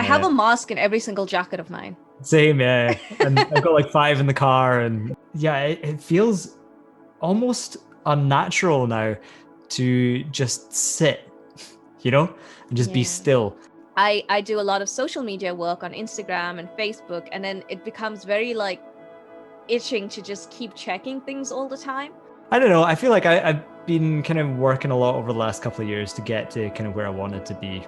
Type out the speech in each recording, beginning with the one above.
I have a mask in every single jacket of mine. Same, yeah. And I've got like 5 in the car, and yeah, it feels almost unnatural now to just sit, and just be still. I do a lot of social media work on Instagram and Facebook, and then it becomes very like itching to just keep checking things all the time. I don't know. I feel like I've been kind of working a lot over the last couple of years to get to kind of where I wanted to be.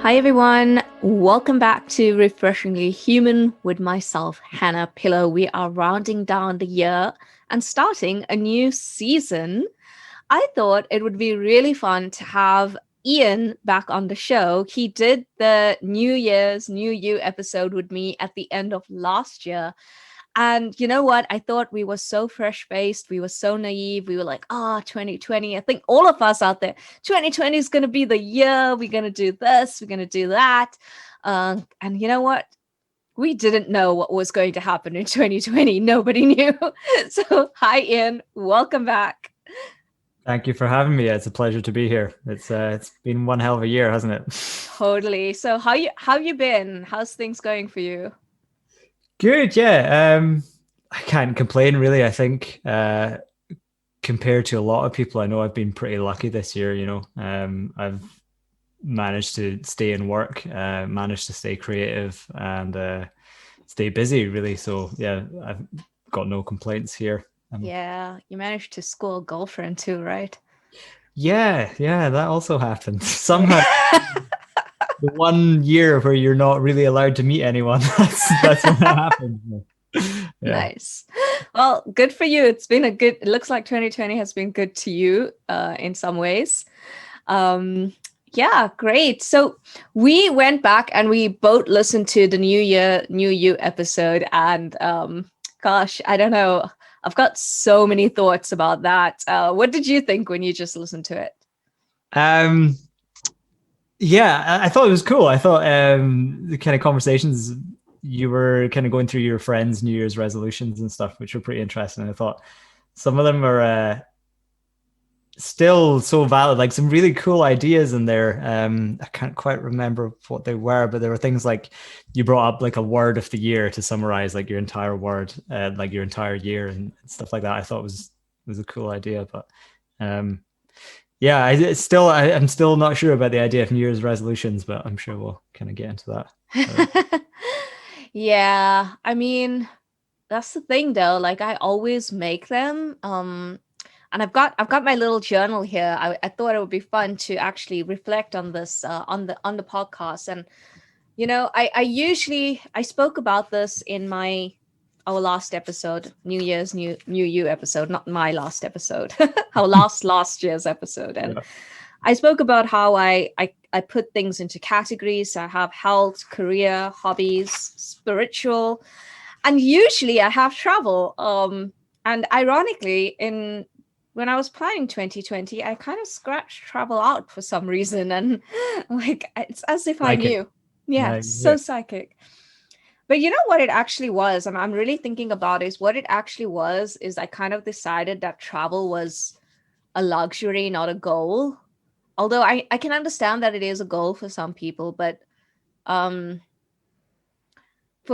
Hi everyone, welcome back to Refreshingly Human with myself, Hannah Pillow. We are rounding down the year and starting a new season. I thought it would be really fun to have Iain back on the show. He did the New Year's New You episode with me at the end of last year. And you know what? I thought we were so fresh-faced. We were so naive. We were like, 2020. I think all of us out there, 2020 is going to be the year. We're going to do this. We're going to do that. And you know what? We didn't know what was going to happen in 2020. Nobody knew. So hi, Iain. Welcome back. Thank you for having me. It's a pleasure to be here. It's been one hell of a year, hasn't it? Totally. So how you been? How's things going for you? Good, yeah. I can't complain really. I think compared to a lot of people, I know I've been pretty lucky this year. I've managed to stay in work, managed to stay creative, and stay busy. Really, so yeah, I've got no complaints here. Yeah, you managed to score a girlfriend too, right? Yeah, that also happened somehow. The 1 year where you're not really allowed to meet anyone. That's when that happened. Yeah. Nice. Well, good for you. It looks like 2020 has been good to you in some ways. Yeah, great. So we went back and we both listened to the New Year, New You episode. And gosh, I don't know. I've got so many thoughts about that. What did you think when you just listened to it? Yeah, I thought it was cool. I thought the kind of conversations you were kind of going through your friends' New Year's resolutions and stuff, which were pretty interesting. I thought some of them are still so valid, like some really cool ideas in there. I can't quite remember what they were, but there were things like you brought up like a word of the year to summarize like your entire word, like your entire year and stuff like that. I thought was a cool idea, but yeah, I'm still not sure about the idea of New Year's resolutions, but I'm sure we'll kind of get into that. Yeah, I mean, that's the thing though. Like I always make them. And I've got my little journal here. I thought it would be fun to actually reflect on this on the podcast. And I spoke about this in our last episode, New Year's New You episode, not my last episode, our last year's episode. And yeah. I spoke about how I put things into categories. I have health, career, hobbies, spiritual, and usually I have travel. And ironically, when I was planning 2020, I kind of scratched travel out for some reason. And like, it's as if I knew. Yeah, so psychic. But you know what it actually was? I'm really thinking about is what it actually was is I kind of decided that travel was a luxury, not a goal. Although I can understand that it is a goal for some people, but for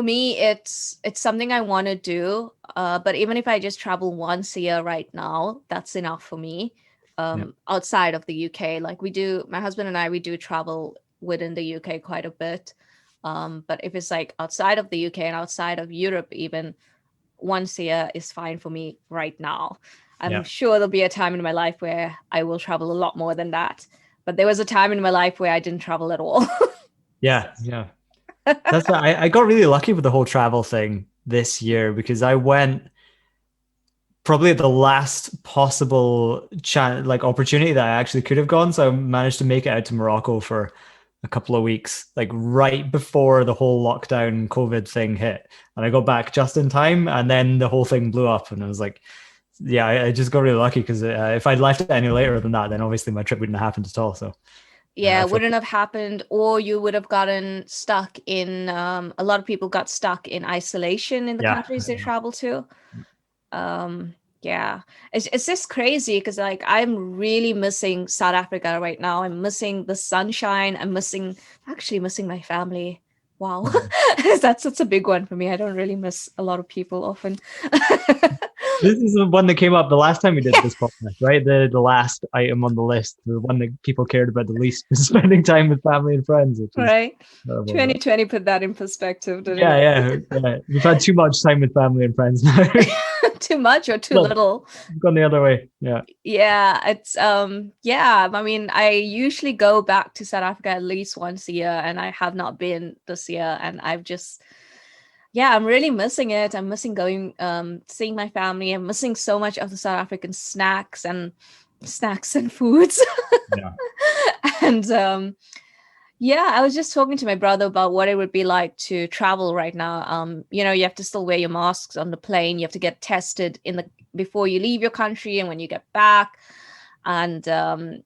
me, it's something I want to do. But even if I just travel once a year right now, that's enough for me. Outside of the UK, like my husband and I, we do travel within the UK quite a bit. But if it's like outside of the UK and outside of Europe, even once a year is fine for me right now. I'm sure there'll be a time in my life where I will travel a lot more than that. But there was a time in my life where I didn't travel at all. Yeah. That's why I got really lucky with the whole travel thing this year because I went probably at the last possible opportunity that I actually could have gone. So I managed to make it out to Morocco for a couple of weeks, like right before the whole lockdown COVID thing hit. And I got back just in time and then the whole thing blew up. And I was like, yeah, I just got really lucky because if I'd left it any later than that, then obviously my trip wouldn't have happened at all. So Yeah, wouldn't have happened, or you would have gotten stuck in a lot of people got stuck in isolation in the countries they travel to. Yeah, it's just crazy because like I'm really missing South Africa right now. I'm missing the sunshine. I'm actually missing my family. Wow. That's a big one for me. I don't really miss a lot of people often. This is the one that came up the last time we did this podcast, right? The last item on the list, the one that people cared about the least, was spending time with family and friends, which is Right. terrible. 2020 put that in perspective, didn't Yeah. We've had too much time with family and friends now. Too much or too little? Gone the other way. Yeah, it's yeah, I mean, I usually go back to South Africa at least once a year, and I have not been this year, and I'm really missing it. I'm missing going seeing my family. I'm missing so much of the South African snacks and foods. Yeah. And yeah, I was just talking to my brother about what it would be like to travel right now. You have to still wear your masks on the plane. You have to get tested before you leave your country and when you get back. And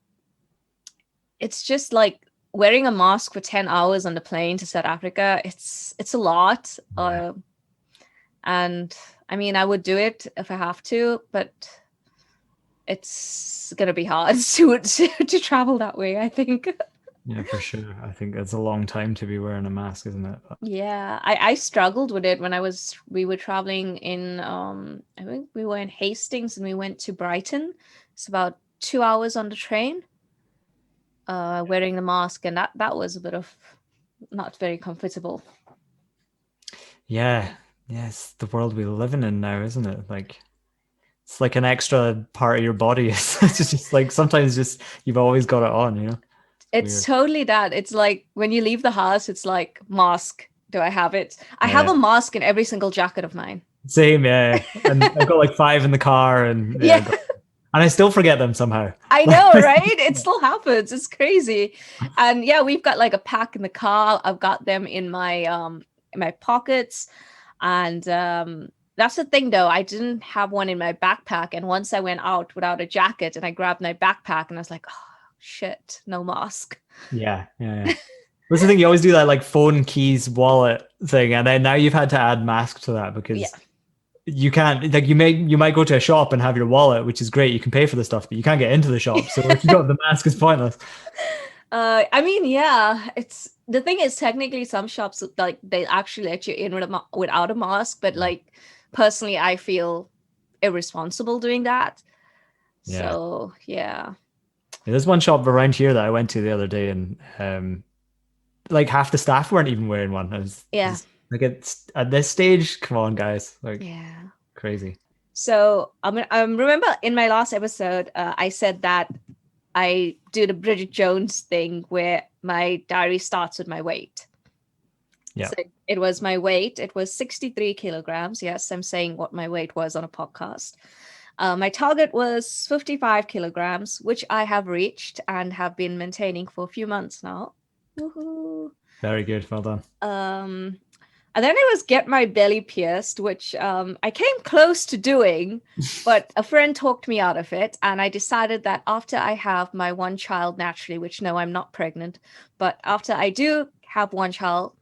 it's just like wearing a mask for 10 hours on the plane to South Africa. It's a lot. Yeah. And I mean, I would do it if I have to, but it's going to be hard to travel that way, I think. Yeah, for sure. I think it's a long time to be wearing a mask, isn't it? Yeah, I struggled with it when we were traveling in I think we were in Hastings and we went to Brighton. It's about 2 hours on the train, wearing the mask, and that was a bit of not very comfortable. Yeah. Yes, the world we're living in now, isn't it? Like it's like an extra part of your body. It's just like sometimes just you've always got it on. It's totally that. It's like when you leave the house, it's like mask. Do I have it? I have a mask in every single jacket of mine. Same, yeah. And I've got like 5 in the car, and yeah. And I still forget them somehow. I know, right? It still happens. It's crazy. And yeah, we've got like a pack in the car. I've got them in my pockets. And that's the thing though. I didn't have one in my backpack. And once I went out without a jacket and I grabbed my backpack and I was like, oh shit, no mask. Yeah. That's the thing. You always do that like phone, keys, wallet thing. And then now you've had to add mask to that because you can't, like you might go to a shop and have your wallet, which is great. You can pay for the stuff, but you can't get into the shop. So if you don't have the mask, it's pointless. I mean, yeah, the thing is technically some shops like they actually let you in without a mask, but like personally, I feel irresponsible doing that. Yeah. So yeah. There's one shop around here that I went to the other day, and like half the staff weren't even wearing one. Like at this stage, come on, guys! Like, yeah, crazy. So I remember in my last episode, I said that I do the Bridget Jones thing where my diary starts with my weight. Yeah. So it was my weight. It was 63 kilograms. Yes, I'm saying what my weight was on a podcast. My target was 55 kilograms, which I have reached and have been maintaining for a few months now. Woohoo! Very good. Well done. And then it was get my belly pierced, which I came close to doing, but a friend talked me out of it. And I decided that after I have my one child naturally, which no, I'm not pregnant, but after I do have one child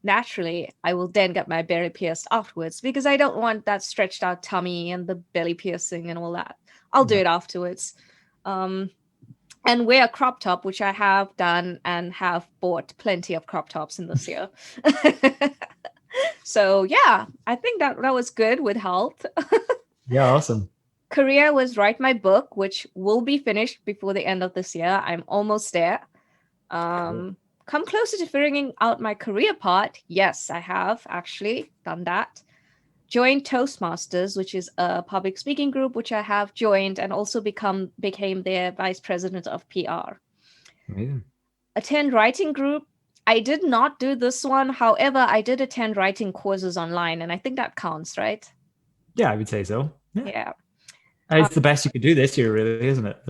naturally, I will then get my belly pierced afterwards because I don't want that stretched out tummy and the belly piercing and all that. I'll do it afterwards. And wear a crop top, which I have done and have bought plenty of crop tops in this year. So yeah, I think that was good with health. Yeah, awesome. Career was write my book, which will be finished before the end of this year. I'm almost there. Cool. Come closer to figuring out my career part. Yes, I have actually done that. Joined Toastmasters, which is a public speaking group, which I have joined and also became their vice president of PR. Amazing. Attend writing group. I did not do this one. However, I did attend writing courses online, and I think that counts, right? Yeah, I would say so. Yeah. It's the best you could do this year, really, isn't it?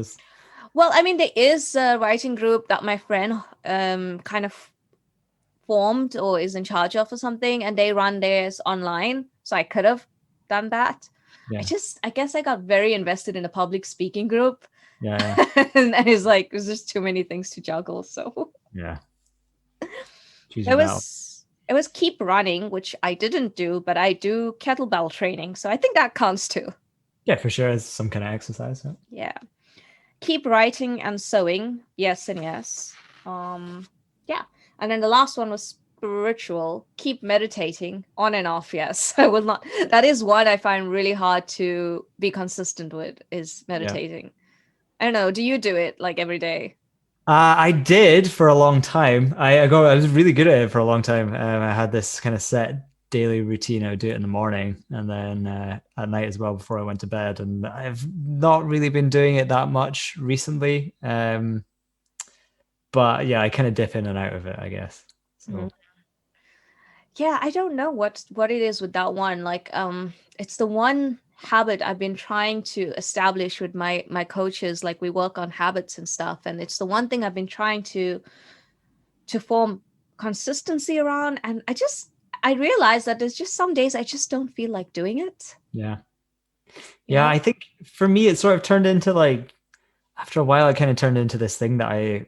Well, I mean, there is a writing group that my friend kind of formed or is in charge of or something, and they run theirs online. So I could have done that. Yeah. I guess I got very invested in a public speaking group. Yeah. And it's like there's just too many things to juggle. So Yeah. Choose it your battle. was it was keep running, which I didn't do, but I do kettlebell training, so I think that counts too. Yeah, for sure. It's some kind of exercise. Yeah. Yeah. Keep writing and sewing. Yes and yes. Yeah. And then the last one was spiritual. Keep meditating on and off. Yes. I will not. That is one I find really hard to be consistent with is Yeah. meditating. I don't know. Do you do it like every day? I did for a long time. I was really good at it for a long time. I had this kind of set daily routine. I would do it in the morning and then at night as well before I went to bed. And I've not really been doing it that much recently. But yeah, I kind of dip in and out of it, I guess. Mhm. So Yeah, I don't know what it is with that one. Like, it's the one habit I've been trying to establish with my coaches. Like, we work on habits and stuff, and it's the one thing I've been trying to form consistency around. And I realize that there's just some days I just don't feel like doing it. yeah. You Yeah, know? I think for me it sort of turned into like after a while, it kind of turned into this thing that I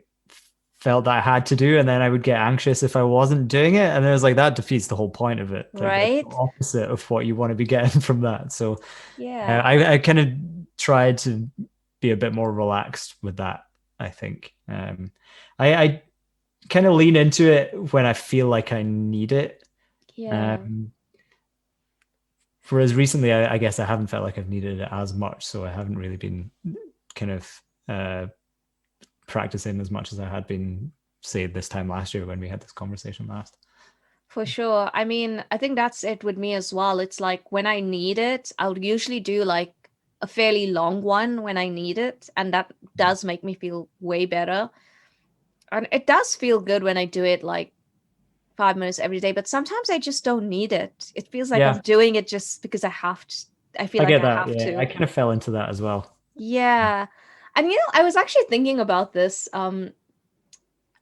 felt that I had to do, and then I would get anxious if I wasn't doing it, and it was like that defeats the whole point of it. Like it's the Right? opposite of what you want to be getting from that. So Yeah. I kind of tried to be a bit more relaxed with that. I think I kind of lean into it when I feel like I need it. Yeah. Um, Whereas recently, I guess I haven't felt like I've needed it as much, so I haven't really been kind of practicing as much as I had been, say, this time last year when we had this conversation last. For sure. I mean, I think that's it with me as well. It's like when I need it, I'll usually do like a fairly long one when I need it. And that does make me feel way better. And it does feel good when I do it like 5 minutes every day, but sometimes I just don't need it. It feels like I'm Yeah, doing it just because I have to. I feel I like get I that. have Yeah, I to. kind of fell into that as well. Yeah. And I was actually thinking about this.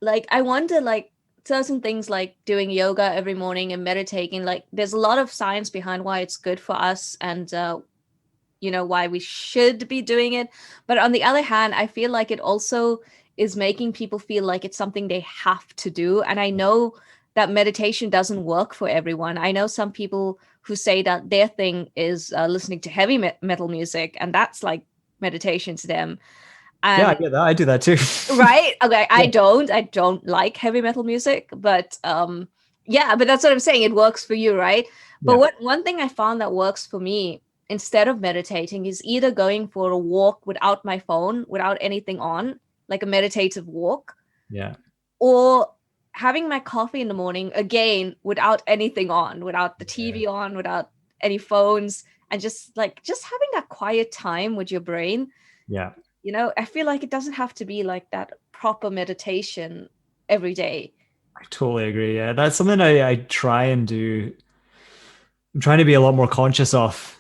Like I wonder like certain things like doing yoga every morning and meditating, like there's a lot of science behind why it's good for us and why we should be doing it. But on the other hand, I feel like it also is making people feel like it's something they have to do. And I know that meditation doesn't work for everyone. I know some people who say that their thing is listening to heavy metal music, and that's like meditation to them. Yeah, I And get that. I do that too. right, okay, Yeah, I don't like heavy metal music, but yeah, but that's what I'm saying, it works for you, right? But yeah, what one thing I found that works for me instead of meditating is either going for a walk without my phone, without anything on, like a meditative walk, yeah, or having my coffee in the morning again without anything on, without the yeah, TV on, without any phones, and just having that quiet time with your brain. yeah. I feel like it doesn't have to be like that proper meditation every day. I totally agree. Yeah, that's something I try and do. I'm trying to be a lot more conscious of.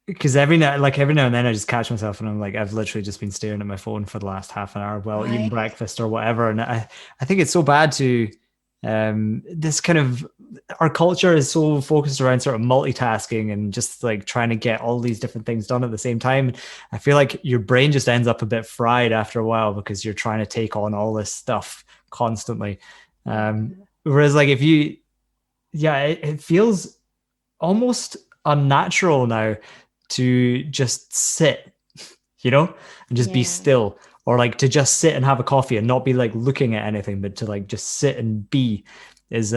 Because every now and then I just catch myself and I'm like, I've literally just been staring at my phone for the last half an hour while eating Right. breakfast or whatever. And I think it's so bad to this kind of our culture is so focused around sort of multitasking and just like trying to get all these different things done at the same time. I feel like your brain just ends up a bit fried after a while because you're trying to take on all this stuff constantly. Yeah. Whereas like if you, yeah, it feels almost unnatural now to just sit, and just be Yeah. still, or like to just sit and have a coffee and not be like looking at anything, but to like just sit and be is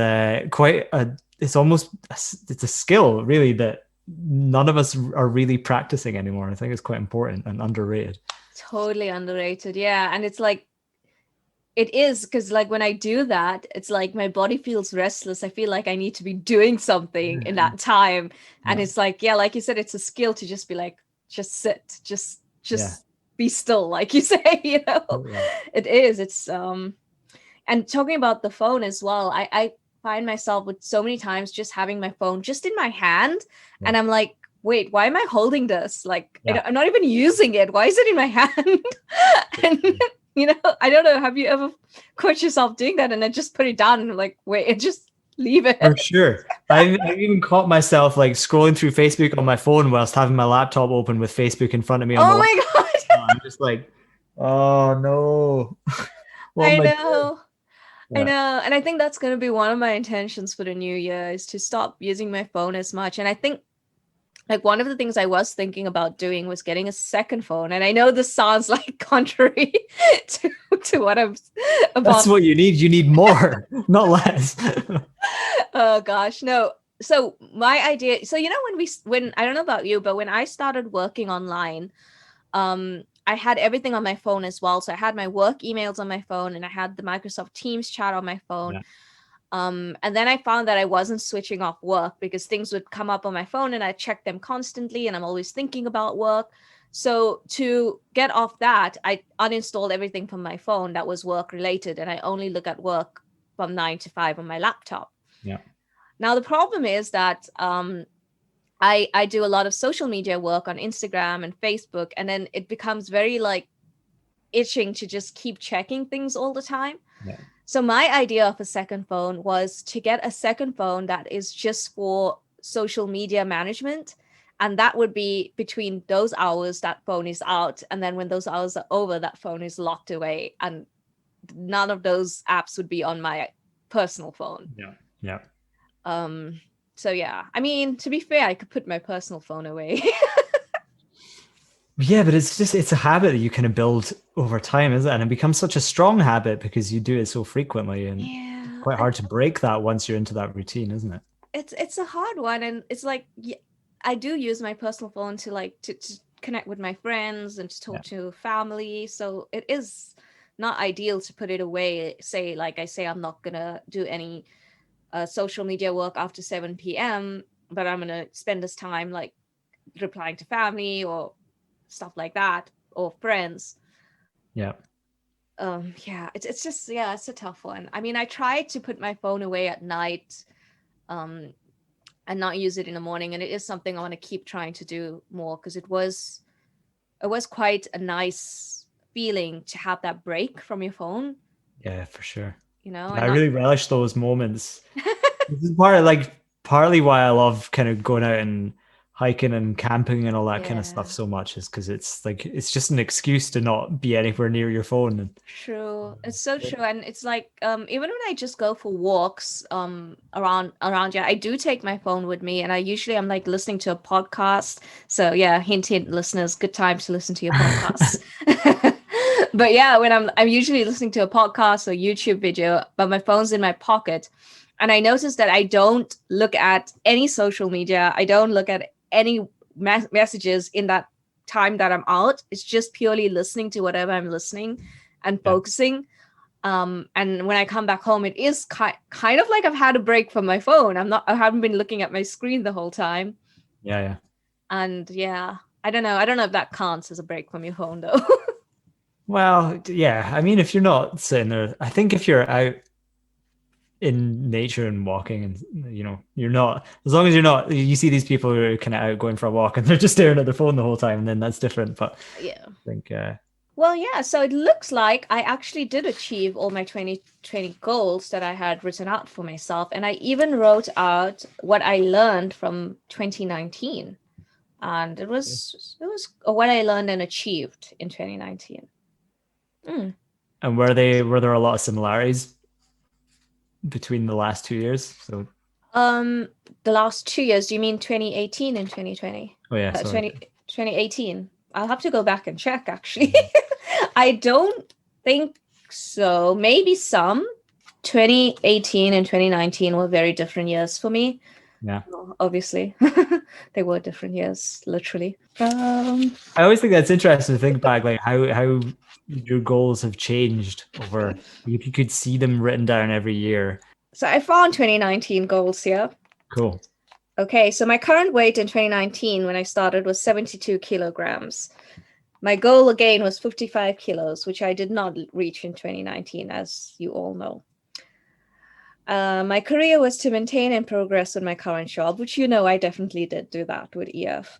quite a, it's almost, it's a skill really that none of us are really practicing anymore. I think it's quite important and underrated. Totally underrated. Yeah. And it's like, it is because, like, when I do that, it's like my body feels restless. I feel like I need to be doing something in Yeah. that time. And Yeah. it's like, yeah, like you said, it's a skill to just be like, just sit, just, Yeah. just be still, like you say, Totally. it is. And talking about the phone as well, I find myself with so many times just having my phone just in my hand. Yeah. And I'm like, wait, why am I holding this? Like, Yeah. I'm not even using it. Why is it in my hand? And, I don't know. Have you ever caught yourself doing that and then just put it down and like, wait, and just leave it? For sure. I've even caught myself like scrolling through Facebook on my phone whilst having my laptop open with Facebook in front of me on the Oh laptop. my God. I'm just like, oh no, what I am I doing? know. I Yeah, know. And I think that's going to be one of my intentions for the new year is to stop using my phone as much. And I think like one of the things I was thinking about doing was getting a second phone. And I know this sounds like contrary to what I'm that's about. what you need. You need more, not less. Oh gosh, no. So my idea, so when I don't know about you, but when I started working online, I had everything on my phone as well. So I had my work emails on my phone and I had the Microsoft Teams chat on my phone. Yeah, And then I found that I wasn't switching off work because things would come up on my phone and I checked them constantly and I'm always thinking about work. So to get off that, I uninstalled everything from my phone that was work related and I only look at work from 9 to 5 on my laptop. yeah, Now the problem is that I do a lot of social media work on Instagram and Facebook, and then it becomes very like itching to just keep checking things all the time. yeah, So my idea of a second phone was to get a second phone that is just for social media management. And that would be between those hours that phone is out. And then when those hours are over, that phone is locked away. And none of those apps would be on my personal phone. yeah, yeah. Um, so yeah, I mean, to be fair, I could put my personal phone away. Yeah, but it's a habit that you kind of build over time, isn't it? And it becomes such a strong habit because you do it so frequently, and it's Yeah, quite hard to break that once you're into that routine, isn't it? it's a hard one, and it's like I do use my personal phone to like to connect with my friends and to Yeah, talk to family. So it is not ideal to put it away. Say like I say, I'm not gonna do any social media work after 7 p.m., but I'm gonna spend this time like replying to family or stuff like that or friends. yeah, Yeah, it's just yeah, it's a tough one. I mean, I try to put my phone away at night um and not use it in the morning, and it is something I want to keep trying to do more because it was quite a nice feeling to have that break from your phone, yeah, for sure. Yeah, and I not. really relish those moments. This is partly why I love kind of going out and hiking and camping and all that kind of stuff Yeah, so much is because it's like it's just an excuse to not be anywhere near your phone. And true. It's so true. And it's like even when I just go for walks around here, I do take my phone with me and I usually I'm like listening to a podcast. So yeah, hint hint listeners, good time to listen to your podcasts. But yeah, when I'm usually listening to a podcast or YouTube video, but my phone's in my pocket. And I noticed that I don't look at any social media. I don't look at any messages in that time that I'm out. It's just purely listening to whatever I'm listening and yeah, focusing. And when I come back home, it is kind of like I've had a break from my phone. I haven't been looking at my screen the whole time. yeah, yeah. And yeah, I don't know. I don't know if that counts as a break from your phone though. Well, yeah. I mean, if you're not sitting there, I think if you're out in nature and walking and you're not, as long as you're not, you see these people who are kind of out going for a walk and they're just staring at their phone the whole time, and then that's different. But Yeah. I think Well, yeah, so it looks like I actually did achieve all my 2020 goals that I had written out for myself. And I even wrote out what I learned from 2019. And it was what I learned and achieved in 2019. Mm. and were there a lot of similarities between the last 2 years? So Um, the last 2 years, do you mean 2018 and 2020? oh yeah, sorry. 2018. I'll have to go back and check actually. I don't think so. Maybe some. 2018 and 2019 were very different years for me. Yeah. Obviously, they were different years, literally. I always think that's interesting to think back, like how your goals have changed over, if you could see them written down every year. So I found 2019 goals here. Cool. Okay, so my current weight in 2019 when I started was 72 kilograms. My goal again was 55 kilos, which I did not reach in 2019, as you all know. My career was to maintain and progress in my current job, which I definitely did do that with EF.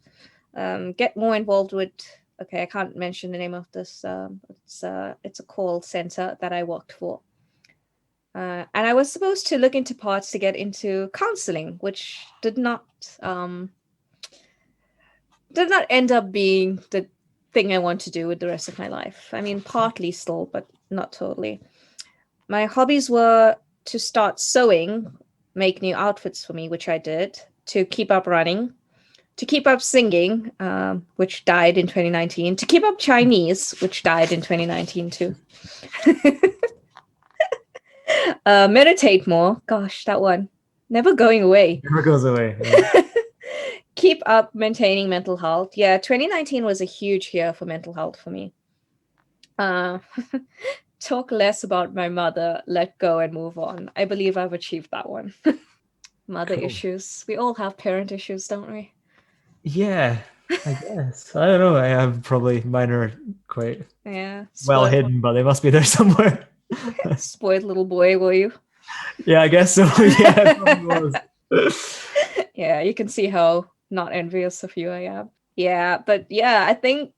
Get more involved with, okay, I can't mention the name of this. It's a call center that I worked for. And I was supposed to look into parts to get into counseling, which did not end up being the thing I want to do with the rest of my life. I mean, partly still, but not totally. My hobbies were to start sewing, make new outfits for me, which I did, to keep up running, to keep up singing, which died in 2019, to keep up Chinese, which died in 2019 too. Meditate more. Gosh, that one. Never going away. Never goes away. Yeah. Keep up maintaining mental health. Yeah, 2019 was a huge year for mental health for me. Talk less about my mother, let go and move on. I believe I've achieved that one. Mother issues. We all have parent issues, don't we? Yeah, I guess. I don't know. I have probably mine are quite well hidden, but they must be there somewhere. Spoiled little boy, were you? Yeah, I guess so. Yeah, it probably was. Yeah, you can see how not envious of you I am. Yeah, but yeah, I think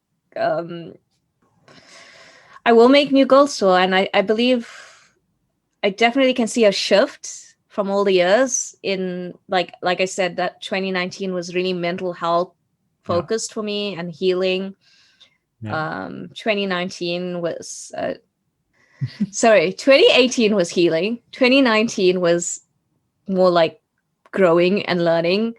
I will make new goals still, and I believe I definitely can see a shift from all the years in like I said, that 2019 was really mental health focused for me and healing. 2019 was 2018 was healing. 2019 was more like growing and learning.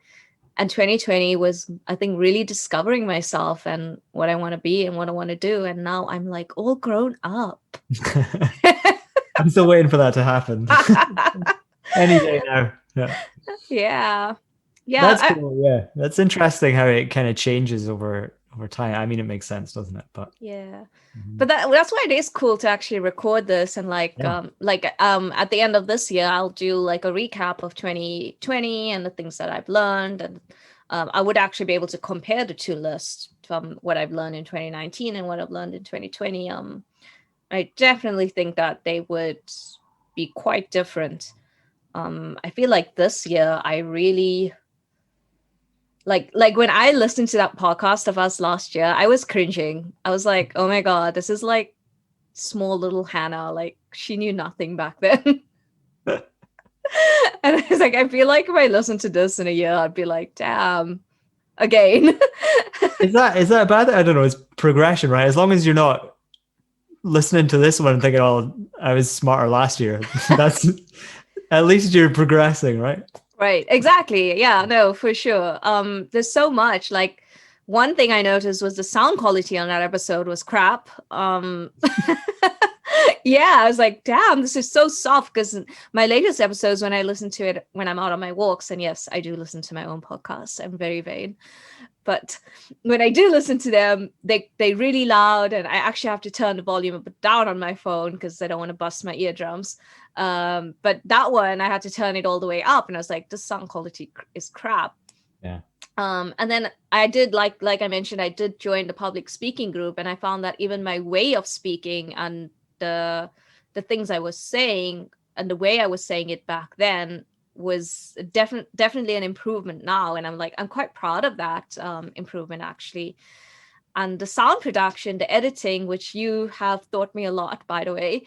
And 2020 was, I think, really discovering myself and what I want to be and what I want to do. And now I'm like all grown up. I'm still waiting for that to happen. Any day now. Yeah. That's cool. Yeah. That's interesting how it kind of changes over time. I mean, it makes sense, doesn't it? But yeah. But that's why it is cool to actually record this and at the end of this year I'll do like a recap of 2020 and the things that I've learned, and I would actually be able to compare the two lists from what I've learned in 2019 and what I've learned in 2020. I definitely think that they would be quite different. I feel like this year I really like when I listened to that podcast of us last year, I was cringing. I was like, oh my God, this is like small little Hannah. Like she knew nothing back then. And I was like, I feel like if I listened to this in a year, I'd be like, damn, again. Is that bad? I don't know. It's progression, right? As long as you're not listening to this one and thinking, oh, I was smarter last year. That's at least you're progressing, right? Right. Exactly. Yeah, no, for sure. There's so much. Like one thing I noticed was the sound quality on that episode was crap. Yeah, I was like, damn, this is so soft, because my latest episodes, when I listen to it when I'm out on my walks, and yes, I do listen to my own podcasts. I'm very vain. But when I do listen to them, they really loud, and I actually have to turn the volume a bit down on my phone because I don't want to bust my eardrums. But that one, I had to turn it all the way up, and I was like, this sound quality is crap. Yeah. And then I did, like I mentioned, I did join the public speaking group, and I found that even my way of speaking and the things I was saying and the way I was saying it back then was definitely an improvement now, and I'm quite proud of that improvement actually. And the sound production, the editing, which you have taught me a lot, by the way,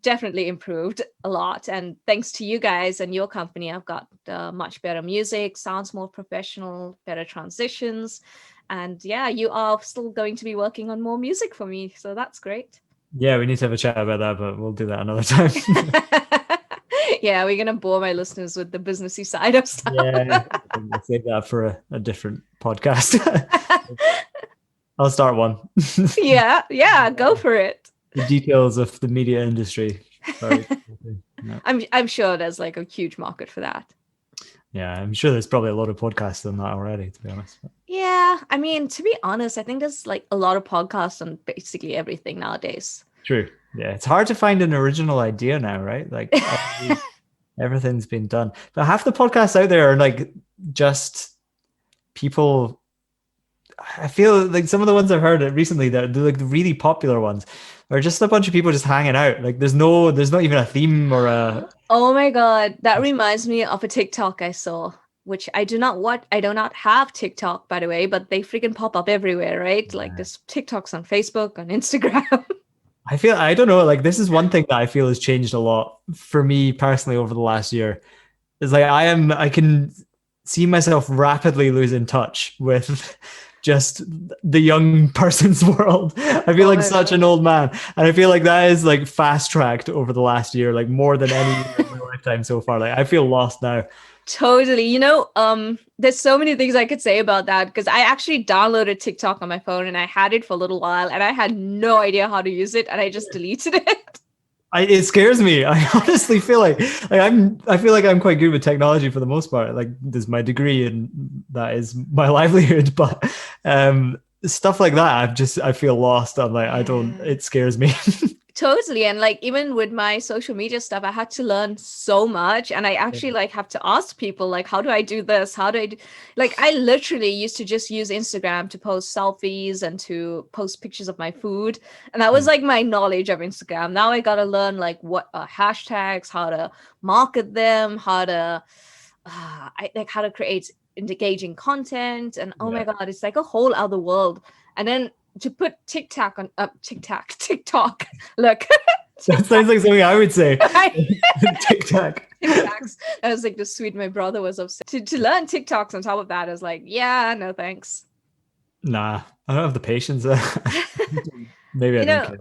definitely improved a lot. And thanks to you guys and your company, I've got much better music, sounds more professional, better transitions. And yeah, you are still going to be working on more music for me, so that's great. Yeah, we need to have a chat about that, but we'll do that another time. Yeah, we're gonna bore my listeners with the businessy side of stuff. Yeah, we'll save that for a different podcast. I'll start one. Yeah, go for it. The details of the media industry. Sorry. No. I'm sure there's like a huge market for that. Yeah, I'm sure there's probably a lot of podcasts on that already, to be honest. Yeah, I mean, to be honest, I think there's like a lot of podcasts on basically everything nowadays. True. Yeah, it's hard to find an original idea now, right? Like everything's been done. But half the podcasts out there are like just people. I feel like some of the ones I've heard recently, they're like the really popular ones, are just a bunch of people just hanging out. Like there's not even a theme or a. Oh my God, that reminds me of a TikTok I saw, which I do not have TikTok, by the way, but they freaking pop up everywhere, right? Yeah. Like there's TikToks on Facebook, on Instagram. I don't know, like this is one thing that I feel has changed a lot for me personally over the last year. Is like I can see myself rapidly losing touch with just the young person's world. I feel like such an old man. And I feel like that is like fast tracked over the last year, like more than any year in my lifetime so far. Like I feel lost now. Totally. There's so many things I could say about that because I actually downloaded TikTok on my phone and I had it for a little while and I had no idea how to use it and I just deleted it. It scares me. I honestly feel like I feel like I'm quite good with technology for the most part. Like there's my degree and that is my livelihood, but stuff like that, I feel lost. I'm like, it scares me. Totally. And like even with my social media stuff, I had to learn so much. And I actually like have to ask people like, how do I do this? How do I do like I literally used to just use Instagram to post selfies and to post pictures of my food. And that was like my knowledge of Instagram. Now I gotta learn like what hashtags, how to market them, how to how to create engaging content. And oh my God, it's like a whole other world. And then to put TikTok on TikTok. Look. That sounds like something I would say. TikTok. TikToks. That was like the sweet. My brother was upset. To learn TikToks on top of that is like, yeah, no thanks. Nah, I don't have the patience. Maybe I don't care.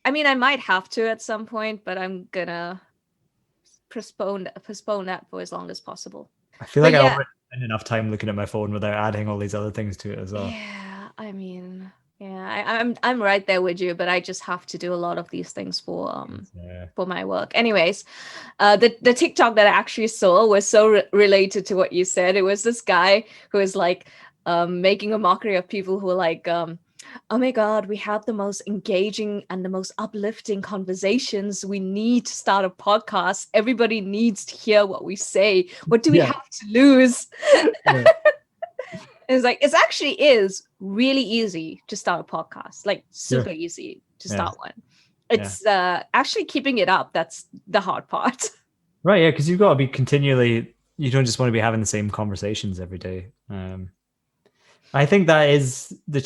I mean, I might have to at some point, but I'm gonna postpone that for as long as possible. I feel like I already spend enough time looking at my phone without adding all these other things to it as well. Yeah, I mean, yeah, I'm right there with you, but I just have to do a lot of these things for my work. Anyways, the TikTok that I actually saw was so related to what you said. It was this guy who was like making a mockery of people who are like, oh my God, we have the most engaging and the most uplifting conversations. We need to start a podcast. Everybody needs to hear what we say. What do we have to lose? Yeah. It's like, it actually is really easy to start a podcast, like super easy to start one. It's actually keeping it up. That's the hard part. Right. Yeah. Because you've got to be continually, you don't just want to be having the same conversations every day. I think that is the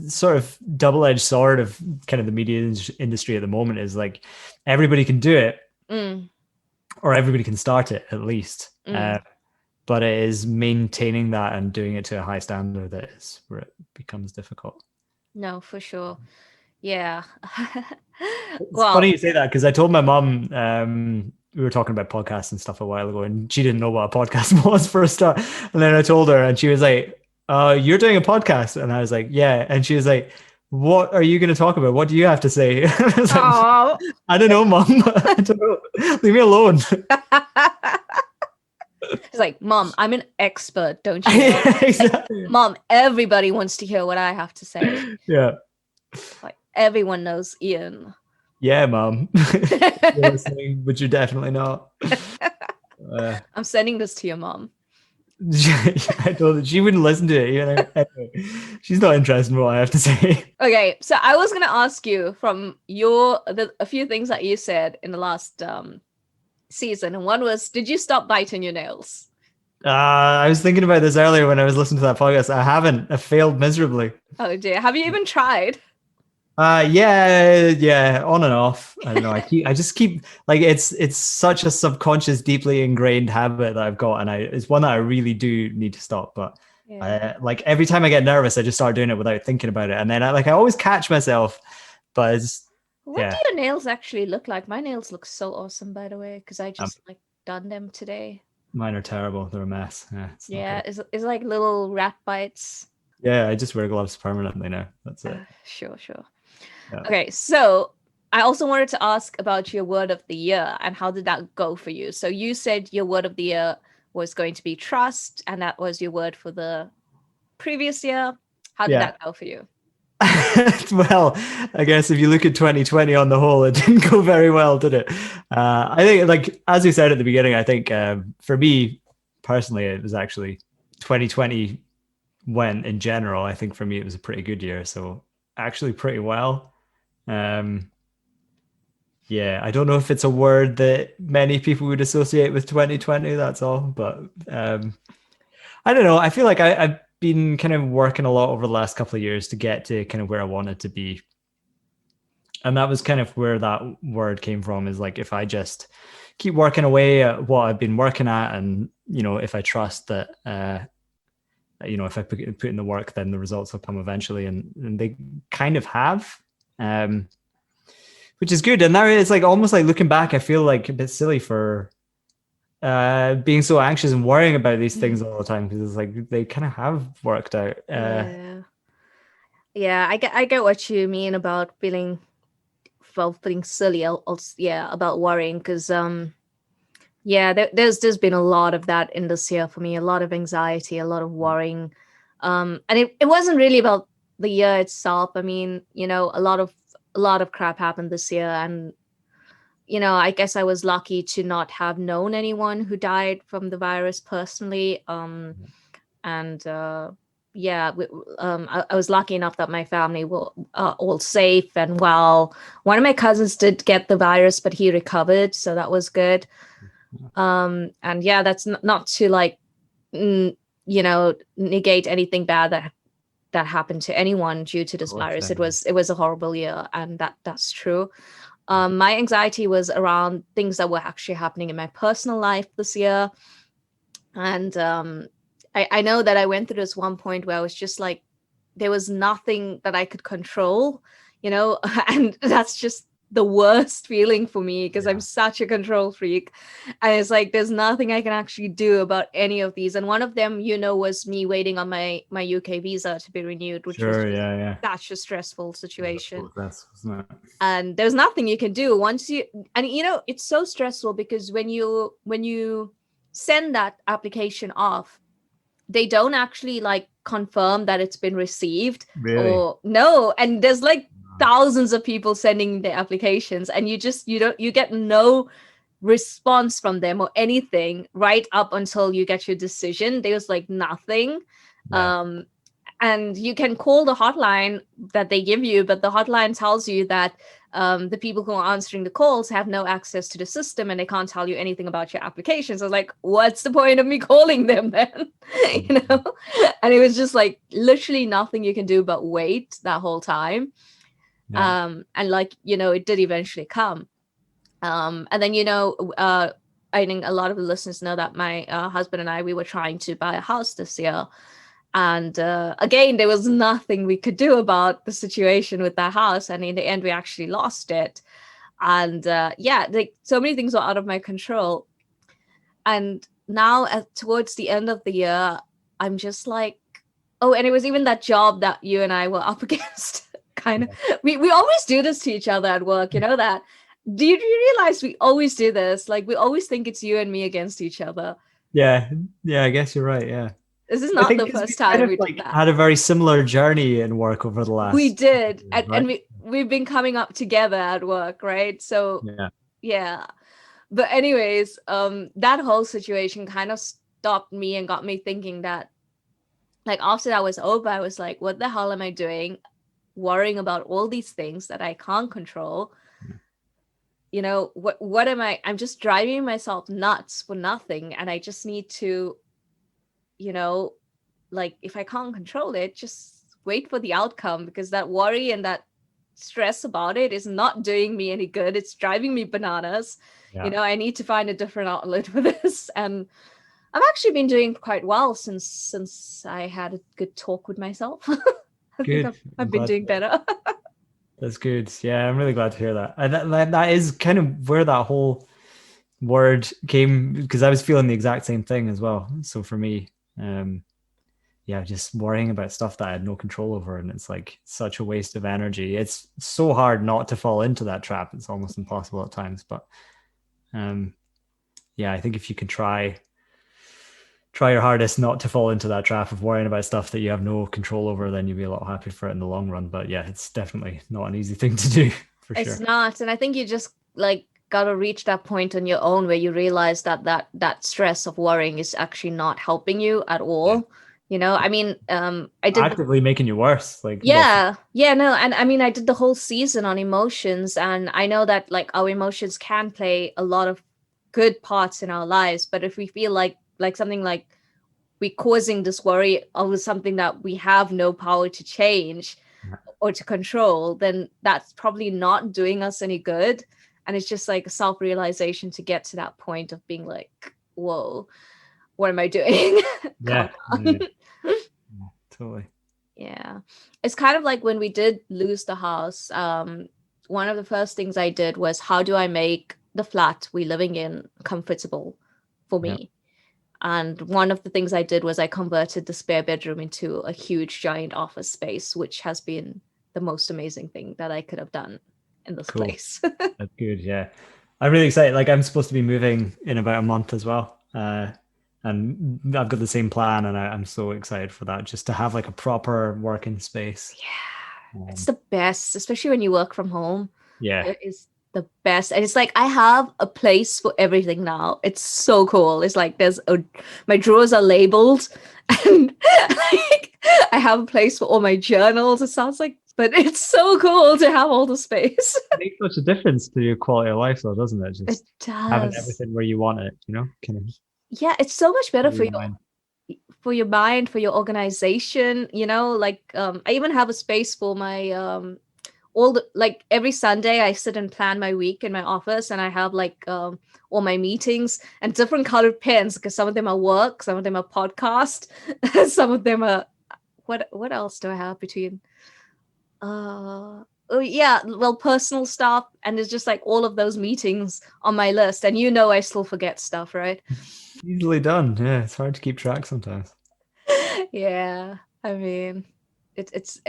sort of double-edged sword of kind of the media industry at the moment is like everybody can do it or everybody can start it at least. But it is maintaining that and doing it to a high standard that is where it becomes difficult. No, for sure. Yeah. It's funny you say that because I told my mom, we were talking about podcasts and stuff a while ago and she didn't know what a podcast was for a start. And then I told her and she was like, you're doing a podcast? And I was like, yeah. And she was like, what are you going to talk about? What do you have to say? I was like, I don't know, Mom. I don't know. Leave me alone. It's like, Mom, I'm an expert, don't you know? Yeah, exactly. Like, Mom, everybody wants to hear what I have to say. Yeah. Like everyone knows Iain. Yeah, Mom. You're listening, but you're definitely not. I'm sending this to your mom. I told her she wouldn't listen to it. Anyway, she's not interested in what I have to say. Okay, so I was gonna ask you from a few things that you said in the last season, and one was, did you stop biting your nails? I was thinking about this earlier when I was listening to that podcast. I haven't. I failed miserably. Oh dear. Have you even tried? Yeah, on and off. I don't know. I just keep like it's such a subconscious, deeply ingrained habit that I've got, and it's one that I really do need to stop. But like every time I get nervous, I just start doing it without thinking about it, and then I always catch myself. But what do your nails actually look like? My nails look so awesome, by the way, because I just done them today. Mine are terrible. They're a mess. Yeah, it's like little rat bites. Yeah, I just wear gloves permanently now. That's it. Sure. Yeah. Okay, so I also wanted to ask about your word of the year and how did that go for you? So you said your word of the year was going to be trust, and that was your word for the previous year. How did that go for you? Well, I guess if you look at 2020 on the whole, it didn't go very well, did it? I think, like, as we said at the beginning, I think for me personally, it was actually 2020 went in general. I think for me, it was a pretty good year. So actually pretty well. Yeah, I don't know if it's a word that many people would associate with 2020, that's all. But I don't know. I feel like I've been kind of working a lot over the last couple of years to get to kind of where I wanted to be. And that was kind of where that word came from, is like, if I just keep working away at what I've been working at, and, you know, if I trust that if I put in the work, then the results will come eventually, and they kind of have, which is good. And now it's like almost like looking back, I feel like a bit silly for being so anxious and worrying about these things all the time, because it's like they kind of have worked out. Yeah, I get what you mean about feeling silly. About worrying, because there's been a lot of that in this year for me, a lot of anxiety, a lot of worrying, and it wasn't really about the year itself. I mean, a lot of crap happened this year, and I guess I was lucky to not have known anyone who died from the virus personally. And I was lucky enough that my family were all safe and well. One of my cousins did get the virus, but he recovered, so that was good. And that's not to like, negate anything bad that happened to anyone due to this virus. It was a horrible year, and that's true. My anxiety was around things that were actually happening in my personal life this year. And I know that I went through this one point where I was just like, there was nothing that I could control, and that's just the worst feeling for me, because I'm such a control freak. And it's like, there's nothing I can actually do about any of these. And one of them, was me waiting on my UK visa to be renewed, which was such a stressful situation. And there's nothing you can do it's so stressful, because when you send that application off, they don't actually like confirm that it's been received. Really? Or no. And there's like thousands of people sending their applications, and you get no response from them or anything right up until you get your decision. There's like nothing. And you can call the hotline that they give you, but the hotline tells you that the people who are answering the calls have no access to the system, and they can't tell you anything about your application. So I was like, what's the point of me calling them then? And it was just like literally nothing you can do but wait that whole time. And like, it did eventually come. And then, I think a lot of the listeners know that my husband and I, we were trying to buy a house this year. And again, there was nothing we could do about the situation with that house. And in the end, we actually lost it. And like so many things were out of my control. And now towards the end of the year, I'm just like, oh, and it was even that job that you and I were up against. Kind of, we always do this to each other at work, that. Do you realize we always do this? Like, we always think it's you and me against each other. Yeah, I guess you're right. Yeah. This is not the first time we did that. Had a very similar journey in work over the last. We did, years, and we've been coming up together at work, right? So yeah. But anyways, that whole situation kind of stopped me and got me thinking that, like, after that was over, I was like, what the hell am I doing? Worrying about all these things that I can't control. What am I'm just driving myself nuts for nothing. And I just need to, like, if I can't control it, just wait for the outcome, because that worry and that stress about it is not doing me any good. It's driving me bananas. I need to find a different outlet for this. And I've actually been doing quite well since I had a good talk with myself. I think I've been doing better. That's good. Yeah, I'm really glad to hear that. That is kind of where that whole word came, because I was feeling the exact same thing as well. So for me, just worrying about stuff that I had no control over, and it's like such a waste of energy. It's so hard not to fall into that trap. It's almost impossible at times. But I think if you can try your hardest not to fall into that trap of worrying about stuff that you have no control over, then you'll be a lot happier for it in the long run. But yeah, it's definitely not an easy thing to do, for sure. It's not. And I think you just like got to reach that point on your own where you realize that stress of worrying is actually not helping you at all. I mean, I did actively making you worse. Like, no. And I mean, I did the whole season on emotions, and I know that like our emotions can play a lot of good parts in our lives. But if we feel like something like we're causing this worry over something that we have no power to change or to control, then that's probably not doing us any good. And it's just like a self-realization to get to that point of being like, whoa, what am I doing? Yeah. totally. Yeah. It's kind of like when we did lose the house, one of the first things I did was how do I make the flat we're living in comfortable for Yeah, me? And one of the things I did was I converted the spare bedroom into a huge giant office space, which has been the most amazing thing that I could have done in this cool. place. That's good. Yeah, I'm really excited. Like I'm supposed to be moving in about a month as well, and I've got the same plan, and I'm so excited for that. Just to have like a proper working space. Yeah, it's Um, the best, especially when you work from home. yeah, It is the best. And it's like I have a place for everything now. It's so cool. It's like my drawers are labeled and like I have a place for all my journals. It sounds like, but it's so cool to have all the space. it makes such a difference to your quality of life, though, doesn't it? It Just having does. everything where you want it, kind of Yeah, it's so much better your mind. for your mind, for your organization, like I even have a space for my all the like every Sunday I sit and plan my week in my office and I have like all my meetings and different colored pens because some of them are work, some of them are podcast, some of them are what else do I have between oh yeah, well personal stuff and it's just like all of those meetings on my list and I still forget stuff, right? Easily done. Yeah, it's hard to keep track sometimes. Yeah, I mean it's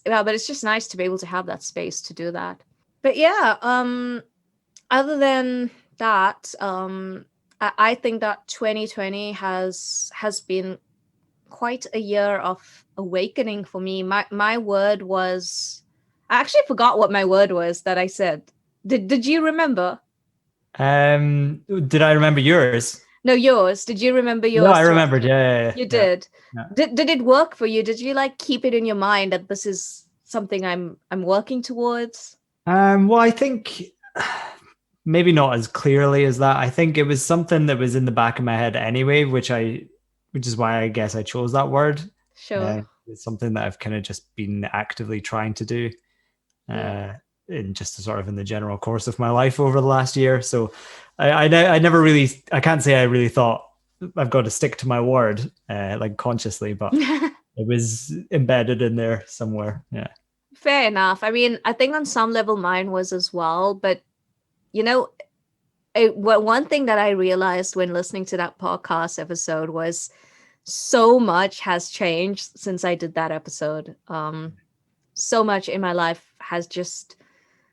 yeah, but it's just nice to be able to have that space to do that. But yeah, other than that, I think that 2020 has been quite a year of awakening for me. My word was, I actually forgot what my word was that I said. Did you remember? Did I remember yours? No, yours. Did you remember Yeah, I yours? remembered. Yeah, You yeah, did. yeah. Did it work for you? Did you like keep it in your mind that this is something I'm working towards? Well, I think maybe not as clearly as that. I think it was something that was in the back of my head anyway, which is why I guess I chose that word. Sure. It's something that I've kind of just been actively trying to do, Yeah. in just sort of in the general course of my life over the last year. So I never really, I can't say I really thought I've got to stick to my word, like consciously, but it was embedded in there somewhere. Yeah. Fair enough. I mean, I think on some level mine was as well, but you know, one thing that I realized when listening to that podcast episode was so much has changed since I did that episode. So much in my life has just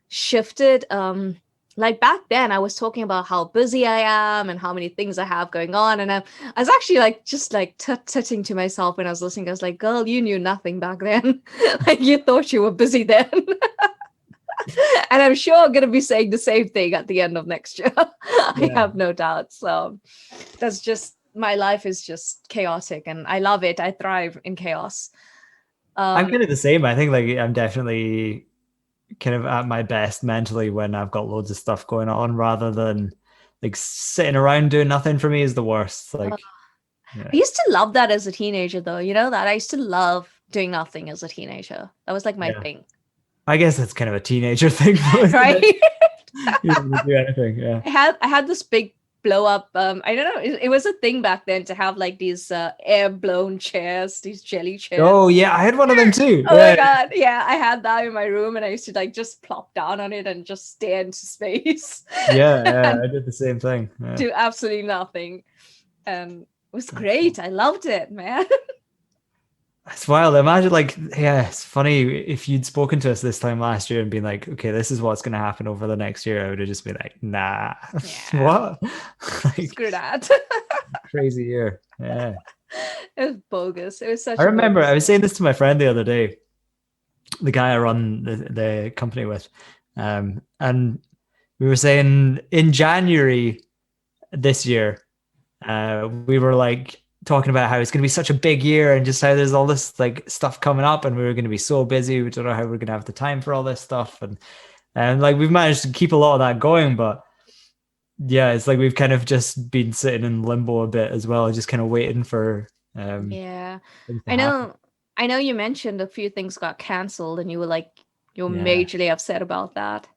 shifted. Like back then, I was talking about how busy I am and how many things I have going on, and I was actually like just like tutting to myself when I was listening. I was like, "Girl, you knew nothing back then. Like you thought you were busy then." And I'm sure I'm going to be saying the same thing at the end of next year. I Yeah. have no doubt. So that's just my life is just chaotic and I love it. I thrive in chaos. I'm Um, kind of the same. I think like I'm definitely kind of at my best mentally when I've got loads of stuff going on rather than like sitting around doing nothing for me is the worst. I Like, yeah. used to love that as a teenager, though. You know that I used to love doing nothing as a teenager. That was like my Yeah. thing, I guess that's kind of a teenager thing, though, isn't right? it? You don't want to do anything. Yeah. I had this big blow up. I don't know. It was a thing back then to have like these air blown chairs, these jelly chairs. Oh yeah, I had one of them too. Oh my Yeah. god, yeah, I had that in my room and I used to like just plop down on it and just stare into space Yeah, yeah, and I did the same thing. Yeah. do absolutely nothing. And it was great. I loved it, man. It's wild. Imagine like, yeah, it's funny if you'd spoken to us this time last year and been like, okay, this is what's gonna happen over the next year, I would have just been like, nah. Yeah, What? Like screw that. crazy year. Yeah. It was bogus. It was I such a remember bogus I was year. saying this to my friend the other day, the guy I run the company with. And we were saying in January this year, we were like talking about how it's going to be such a big year and just how there's all this like stuff coming up and we were going to be so busy. We don't know how we're going to have the time for all this stuff. And like we've managed to keep a lot of that going, but yeah, it's like we've kind of just been sitting in limbo a bit as well, just kind of waiting for Yeah. things to I happen. know I know you mentioned a few things got cancelled and you were Yeah. majorly upset about that.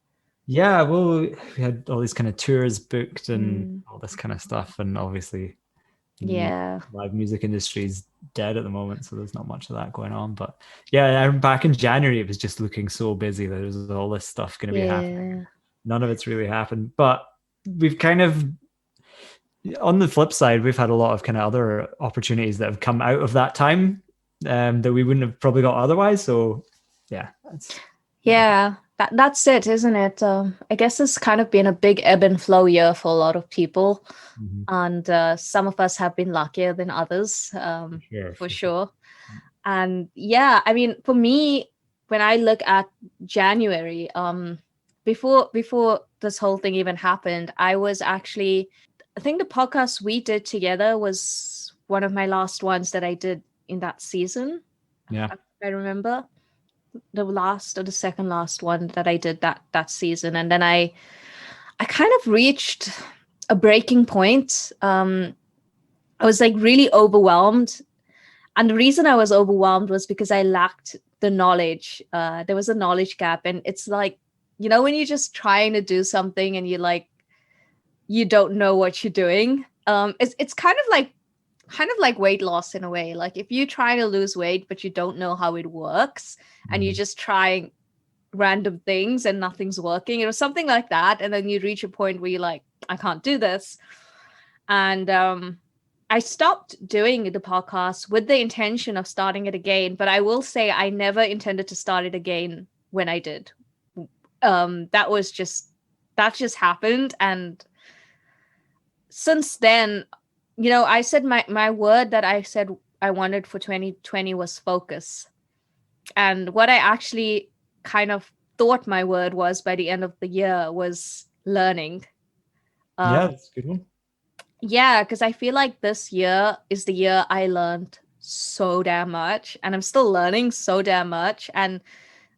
Yeah, well, we had all these kind of tours booked and Mm. all this kind of stuff, and obviously Yeah. Live music industry is dead at the moment, so there's not much of that going on. But yeah, back in January, it was just looking so busy. There was all this stuff going to be happening. Yeah. None of it's really happened. But we've kind of, on the flip side, we've had a lot of kind of other opportunities that have come out of that time that we wouldn't have probably got otherwise. So yeah, Yeah, that's it, isn't it? I guess it's kind of been a big ebb and flow year for a lot of people, and some of us have been luckier than others, for sure. And yeah, I mean, for me, when I look at January, before this whole thing even happened, I was actually, I think the podcast we did together was one of my last ones that I did in that season. Yeah. If I remember the last or the second last one that I did that season, and then I kind of reached a breaking point. I was like really overwhelmed, and the reason I was overwhelmed was because I lacked the knowledge. There was a knowledge gap, and it's like, you know, when you're just trying to do something and you don't know what you're doing. It's kind of like weight loss in a way. Like if you're trying to lose weight but you don't know how it works, and you're just trying random things and nothing's working. It was something like that, and then you reach a point where you're like, I can't do this. And I stopped doing the podcast with the intention of starting it again, but I will say I never intended to start it again when I did. That just happened, and since then, you know, I said my word that I said I wanted for 2020 was focus. And what I actually kind of thought my word was by the end of the year was learning. Yeah, that's a good one. Yeah, because I feel like this year is the year I learned so damn much, and I'm still learning so damn much. And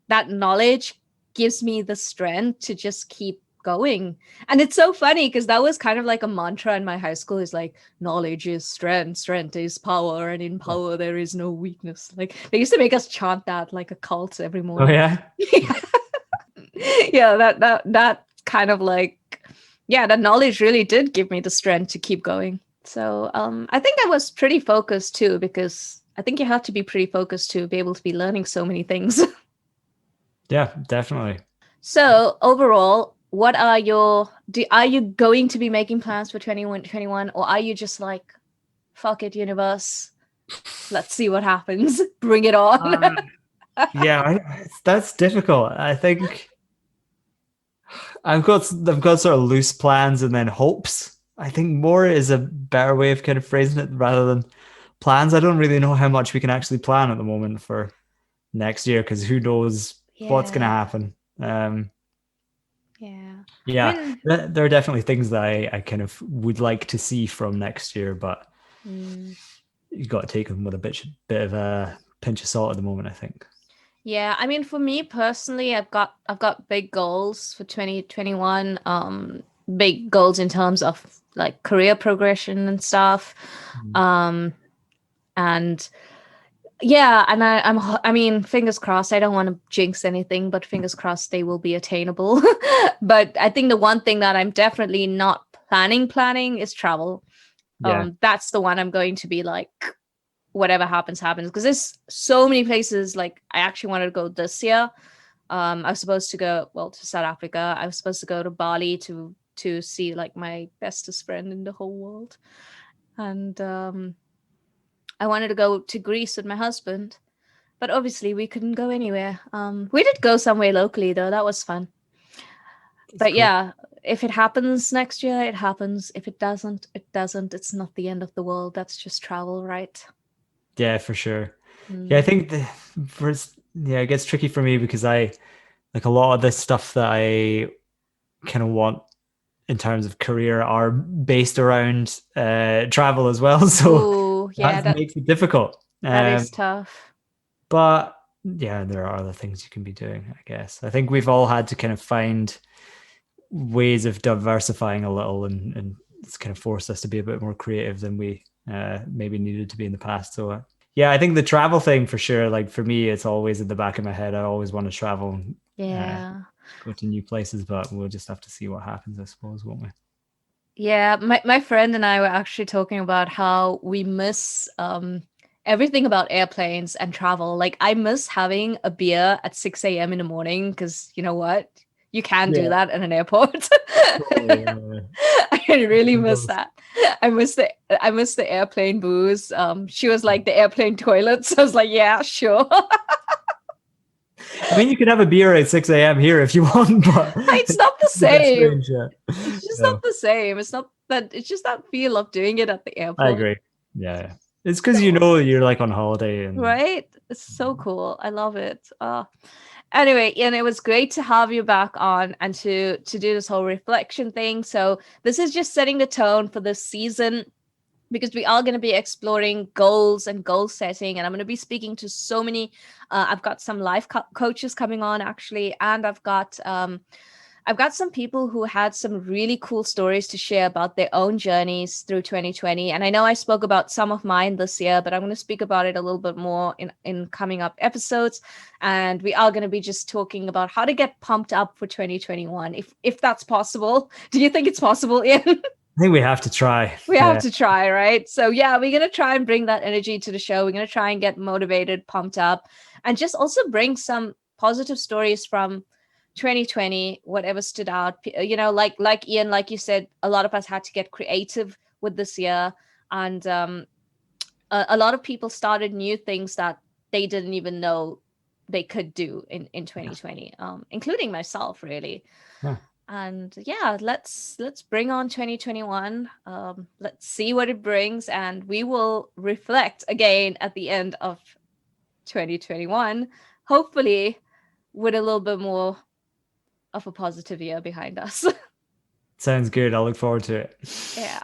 that knowledge gives me the strength to just keep going. And it's so funny because that was kind of like a mantra in my high school, is like, knowledge is strength, strength is power, and in power there is no weakness. Like they used to make us chant that like a cult every morning. Oh yeah. Yeah, that kind of like, yeah, that knowledge really did give me the strength to keep going. So I think I was pretty focused too, because I think you have to be pretty focused to be able to be learning so many things. Yeah, definitely. So overall, what are are you going to be making plans for 2021, or are you just like, fuck it, universe, let's see what happens, bring it on? Yeah, that's difficult. I think I've got sort of loose plans and then hopes. I think more is a better way of kind of phrasing it rather than plans. I don't really know how much we can actually plan at the moment for next year, because who knows what's going to happen. Yeah. Yeah, I mean, there are definitely things that I kind of would like to see from next year, but you've got to take them with a bit of a pinch of salt at the moment, I think. yeah, I mean, for me personally, I've got big goals for 2021. Big goals in terms of like career progression and stuff. And yeah, and I mean, fingers crossed. I don't want to jinx anything, but fingers crossed they will be attainable. But I think the one thing that I'm definitely not planning is travel. Yeah. That's the one I'm going to be like, whatever happens, because there's so many places. Like I actually wanted to go this year. I was supposed to go, well, to South Africa. I was supposed to go to Bali to see like my bestest friend in the whole world. And I wanted to go to Greece with my husband, but obviously we couldn't go anywhere. We did go somewhere locally though. That was fun. But cool. yeah, if it happens next year, it happens. If it doesn't, it doesn't. It's not the end of the world. That's just travel, right? Yeah, for sure. Yeah, I think the first, yeah, it gets tricky for me because I like a lot of the stuff that I kind of want in terms of career are based around travel as well. So Oh, yeah, that makes it difficult. that is tough. But yeah, there are other things you can be doing, I guess. I think we've all had to kind of find ways of diversifying a little, and it's kind of forced us to be a bit more creative than we maybe needed to be in the past. So yeah, I think the travel thing for sure, like for me, it's always in the back of my head. I always want to travel, Yeah. go to new places, but we'll just have to see what happens, I suppose, won't we? Yeah, my friend and I were actually talking about how we miss everything about airplanes and travel. Like I miss having a beer at 6 a.m. in the morning because you know what? You can do Yeah. that in an airport. Totally, yeah. I really miss Those- that. I miss the airplane booze. She was like the airplane toilets. I was like, yeah, sure. I mean, you can have a beer at 6 a.m. here if you want, but It's not the it's a bit same. strange. Yeah. It's just Yeah, not the same. It's not that. It's just that feel of doing it at the I airport. agree. Yeah, yeah. It's because you know you're like on holiday and Right? It's so cool. I love it. Anyway, Ian, it was great to have you back on and to do this whole reflection thing. So this is just setting the tone for this season because we are going to be exploring goals and goal setting, and I'm going to be speaking to so many. I've got some life coaches coming on actually, and I've got some people who had some really cool stories to share about their own journeys through 2020. And I know I spoke about some of mine this year, but I'm going to speak about it a little bit more in coming up episodes. And we are going to be just talking about how to get pumped up for 2021, if that's possible. Do you think it's possible, Ian? I think we have to try. We have to try, right? So yeah, we're going to try and bring that energy to the show. We're going to try and get motivated, pumped up, and just also bring some positive stories from 2020, whatever stood out. You know, like Ian, like you said, a lot of us had to get creative with this year, and a lot of people started new things that they didn't even know they could do in 2020, including myself, really. Yeah. And yeah, let's bring on 2021. Let's see what it brings, and we will reflect again at the end of 2021, hopefully with a little bit more of a positive year behind us. Sounds good. I'll look forward to it. Yeah.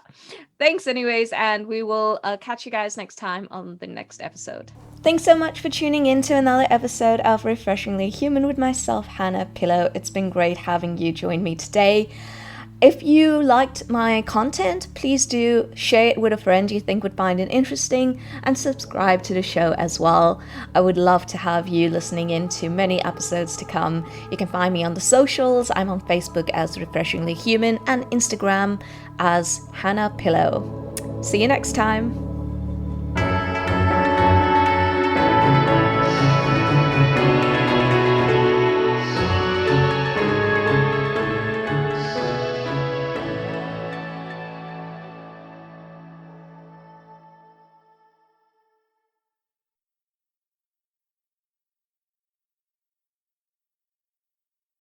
Thanks, anyways, and we will catch you guys next time on the next episode. Thanks so much for tuning in to another episode of Refreshingly Human with myself, Hannah Pillow. It's been great having you join me today. If you liked my content, please do share it with a friend you think would find it interesting and subscribe to the show as well. I would love to have you listening in to many episodes to come. You can find me on the socials. I'm on Facebook as Refreshingly Human and Instagram as Hannah Pillow. See you next time.